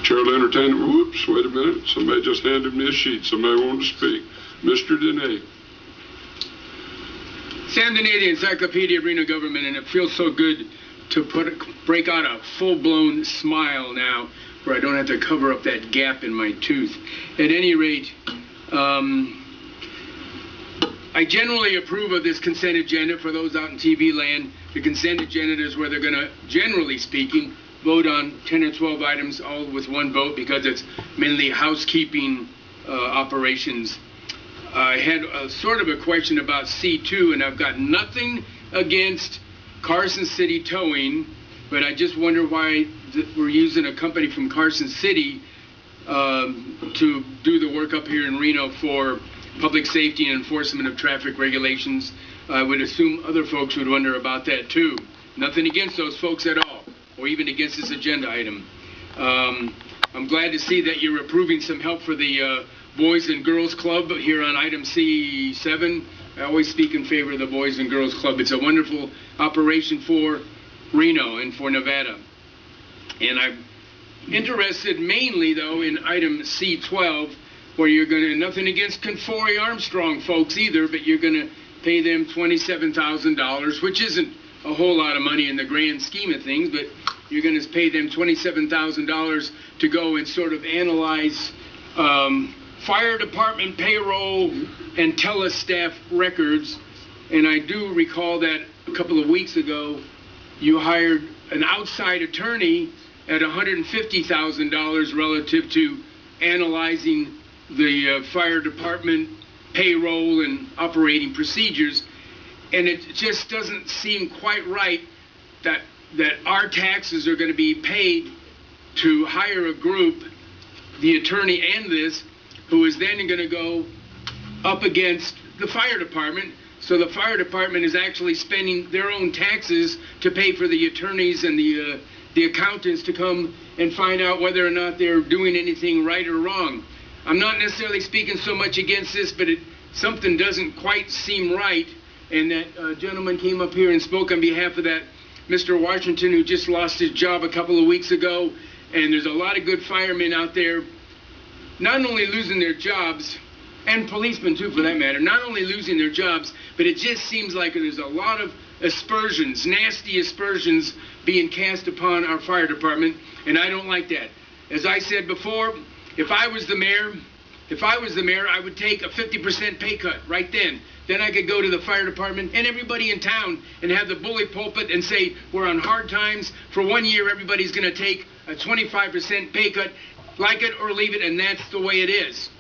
Chair will entertain. Whoops, wait a minute. Somebody just handed me a sheet. Somebody wanted to speak. Mr. Dehne. Sam Dehne, the encyclopedia of Reno government, and it feels so good to break out a full-blown smile now where I don't have to cover up that gap in my tooth. At any rate, I generally approve of this consent agenda. For those out in TV land, the consent agenda is where they're going to, generally speaking, vote on 10 or 12 items all with one vote because it's mainly housekeeping operations. I had sort of a question about C2, and I've got nothing against Carson City Towing, but I just wonder why we're using a company from Carson City to do the work up here in Reno for public safety and enforcement of traffic regulations. I would assume other folks would wonder about that too. Nothing against those folks at all, or even against this agenda item. I'm glad to see that you're approving some help for the Boys and Girls Club here on item C7. I always speak in favor of the Boys and Girls Club. It's a wonderful operation for Reno and for Nevada. And I'm interested mainly, though, in item C12, where you're going to, nothing against Confoy Armstrong folks either, but you're going to pay them $27,000, which isn't a whole lot of money in the grand scheme of things, but you're going to pay them $27,000 to go and sort of analyze fire department payroll and telestaff records. And I do recall that a couple of weeks ago you hired an outside attorney at $150,000 relative to analyzing the fire department payroll and operating procedures. And it just doesn't seem quite right that our taxes are going to be paid to hire a group, the attorney and this, who is then going to go up against the fire department. So the fire department is actually spending their own taxes to pay for the attorneys and the accountants to come and find out whether or not they're doing anything right or wrong. I'm not necessarily speaking so much against this, but something doesn't quite seem right. And that gentleman came up here and spoke on behalf of that Mr. Washington, who just lost his job a couple of weeks ago. And there's a lot of good firemen out there not only losing their jobs, and policemen too for that matter, not only losing their jobs, but it just seems like there's a lot of aspersions, nasty aspersions being cast upon our fire department, and I don't like that. As I said before, if I was the mayor, I would take a 50% pay cut right then. Then I could go to the fire department and everybody in town and have the bully pulpit and say, we're on hard times. For 1 year, everybody's going to take a 25% pay cut. Like it or leave it, and that's the way it is.